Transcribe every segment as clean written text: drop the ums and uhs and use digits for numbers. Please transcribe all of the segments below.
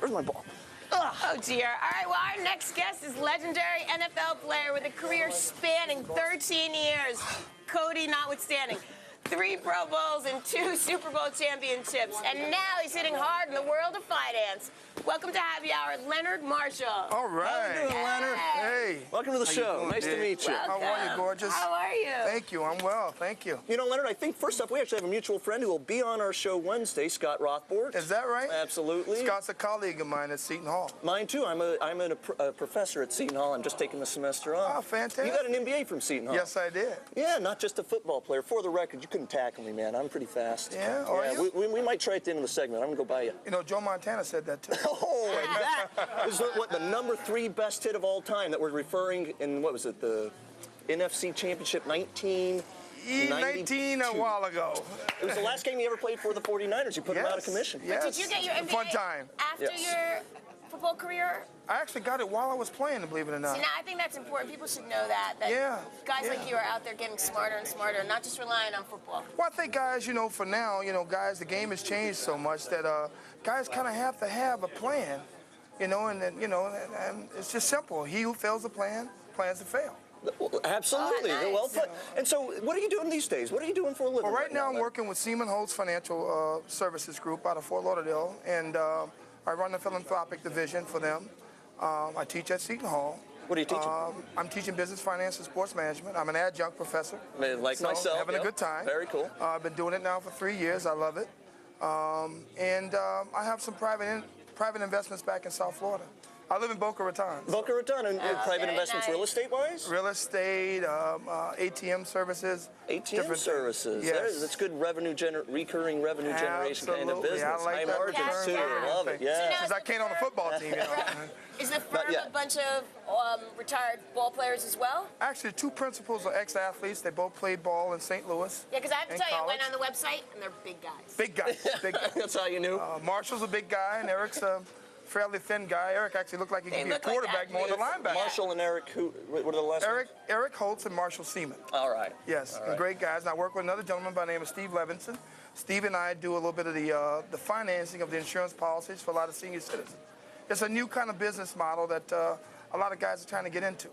Where's my ball? Oh, dear. All right, well, our next guest is legendary NFL player with a career spanning 13 years, Cody notwithstanding. 3 Pro Bowls and 2 Super Bowl championships. And now he's hitting hard in the world of finance. Welcome to Happy Hour, Leonard Marshall. All right. How you doing, Leonard? Hey. Welcome to the show. doing, Nice to Dick? meet you. Welcome. How are you, gorgeous? How are you? Thank you. I'm well. Thank you. You know, Leonard, I think first up, we actually have a mutual friend who will be on our show Wednesday, Scott Rothbard. Is that right? Absolutely. Scott's a colleague of mine at Seton Hall. Mine too. I'm a professor at Seton Hall. I'm just taking the semester off. Oh, fantastic. You got an MBA from Seton Hall. Yes, I did. Yeah, not just a football player. For the record, you couldn't tackle me, man. I'm pretty fast. Yeah, are you? We might try at the end of the segment. I'm going to go by you. You know, Joe Montana said that, too. Oh, and that is what the number 3 best hit of all time that we're referring in, what was it, the NFC Championship 1992. A while ago. It was the last game you ever played for the 49ers. You put them out of commission. Yes. Did you get your MBA Fun time. after Yes. your football career? I actually got it while I was playing, believe it or not. See, now I think that's important. People should know that Yeah, guys yeah. like you are out there getting smarter and smarter, not just relying on football. Well, I think guys, you know, for now, you know, guys, the game has changed so much that guys kind of have to have a plan, you know, and then, you know, and it's just simple. He who fails the plan, plans to fail. Well, absolutely. Oh, nice. Well put. And so, what are you doing these days? What are you doing for a living? Well, right now I'm Leonard? working with Seaman Holtz Financial Services Group out of Fort Lauderdale, and I run the philanthropic division for them. I teach at Seton Hall. What are you teaching? I'm teaching business, finance, and sports management. I'm an adjunct professor. Like So, myself. having a good time. Very cool. I've been doing it now for 3 years. I love it. I have some private investments back in South Florida. I live in Boca Raton. Boca Raton and private very investments, nice. real estate wise. Real estate, ATM services. ATM different services. things. Yes. That's good recurring revenue generation kind of Absolutely. business. I like High that margins return too. on I love it. everything. Yeah. Because I can't on the football team, you know. Is the firm yet. a bunch of retired ball players as well? Actually, 2 principals are ex-athletes. They both played ball in St. Louis. Yeah, because I have to in tell you, I went college. on the website and they're big guys. Big guys. Big guys. That's how you knew. Marshall's a big guy, and Eric's a fairly thin guy. Eric actually looked like he They could be a look like quarterback more than a athletes. linebacker. Marshall and Eric, what are the last names? Eric Holtz and Marshall Seaman. All right. Yes, All and right. great guys. And I work with another gentleman by the name of Steve Levinson. Steve and I do a little bit of the financing of the insurance policies for a lot of senior citizens. It's a new kind of business model that a lot of guys are trying to get into.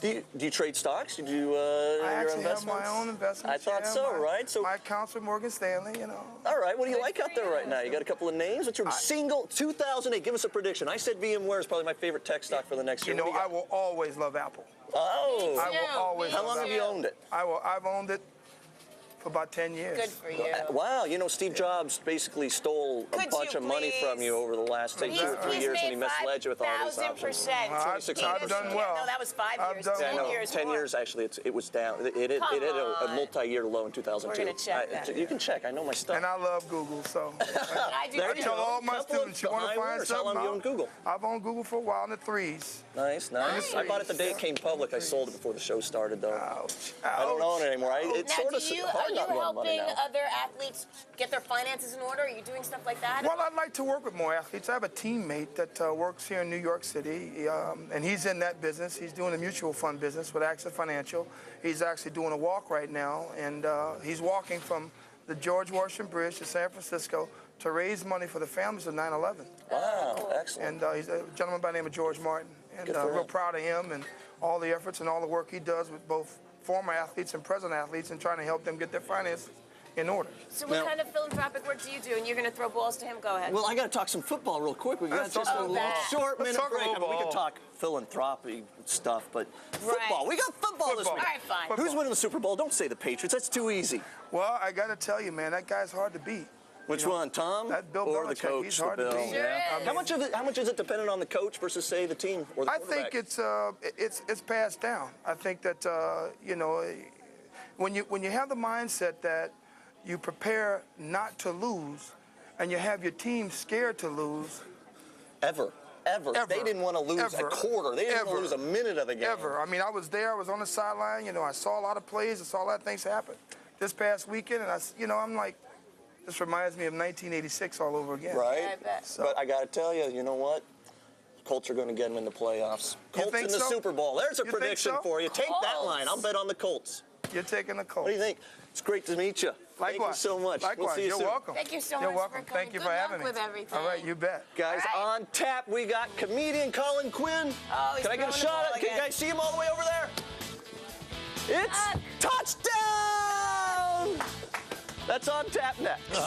Do you trade stocks? Do you do I your actually have investments? my own investments. I thought so, right? So, my accounts with Morgan Stanley, you know. all right. What do you like out there right now? You got a couple of names. What's your single 2008? Give us a prediction. I said VMware is probably my favorite tech stock for the next year. You know, What do I will always love Apple. Oh. I will always How love long have Apple. you owned it? I've owned it for about 10 years. Good for you. Wow, you know, Steve Jobs basically stole a Could bunch you of money from please? you over the last, say, 2 or 3 years when he misled you with all these options. 5,000%. I've done well. No, that was 5 I've years. done 10 well. years. 10 more. years, actually, it was down. It hit Come a on. multi-year low in 2002. We're gonna check that. You can check. I know my stuff. And I love Google, so I do There I you too. tell go. all my Couple students, you of want to high find words. How something? long have you owned Google? I've owned Google for a while in the 3s. Nice. Nice. I bought it the day it came public. I sold it before the show started, though. Ouch. I don't own it anymore. It's Now, sort of are hard you not to own money helping now. other athletes get their finances in order? Are you doing stuff like that? Well, I'd like to work with more athletes. I have a teammate that works here in New York City, and he's in that business. He's doing a mutual fund business with AXA Financial. He's actually doing a walk right now, and he's walking from the George Washington Bridge to San Francisco to raise money for the families of 9/11. Wow, excellent. And he's a gentleman by the name of George Martin. And Good for real him. proud of him and all the efforts and all the work he does with both former athletes and present athletes and trying to help them get their finances in order. So what Now- kind of philanthropic work do you do? And you're going to throw balls to him? Go ahead. Well, I got to talk some football real quick. We got Let's just talk a about little that. short Let's minute talk a break. little We could ball. talk philanthropy stuff, but Right. football. We got football this Football. week. All right, fine. Football. Who's winning the Super Bowl? Don't say the Patriots. That's too easy. Well, I got to tell you, man, that guy's hard to beat. Which You know, one, Tom that Bill or the Belichick, coach? he's hard the to Bill? beat. Sure Yeah. is. How much is it dependent on the coach versus, say, the team or the I quarterback? think it's passed down. I think that you know, when you have the mindset that you prepare not to lose, and you have your team scared to lose. Ever. They didn't want to lose a quarter. They didn't want to lose a minute of the game. Ever. I mean, I was there. I was on the sideline. You know, I saw a lot of plays. I saw a lot of things happen this past weekend, and I'm like, this reminds me of 1986 all over again. Right? Yeah, I bet. But I got to tell you, you know what? Colts are going to get them in the playoffs. Colts think in the so? Super Bowl. There's a You think prediction so? for you. Take that Colts. line. I'll bet on the Colts. You're taking the Colts. What do you think? It's great to meet you. Likewise. Thank you so much. Likewise. We'll see you You're soon. welcome. Thank you so You're much welcome. for coming. Thank you Good for luck having me. with everything. All right, you bet. Guys, All right. on tap, we got comedian Colin Quinn. Oh, he's Can I get a throwing the shot ball at? Can you again. guys see him all the way over there? It's touchdown! That's on tap next.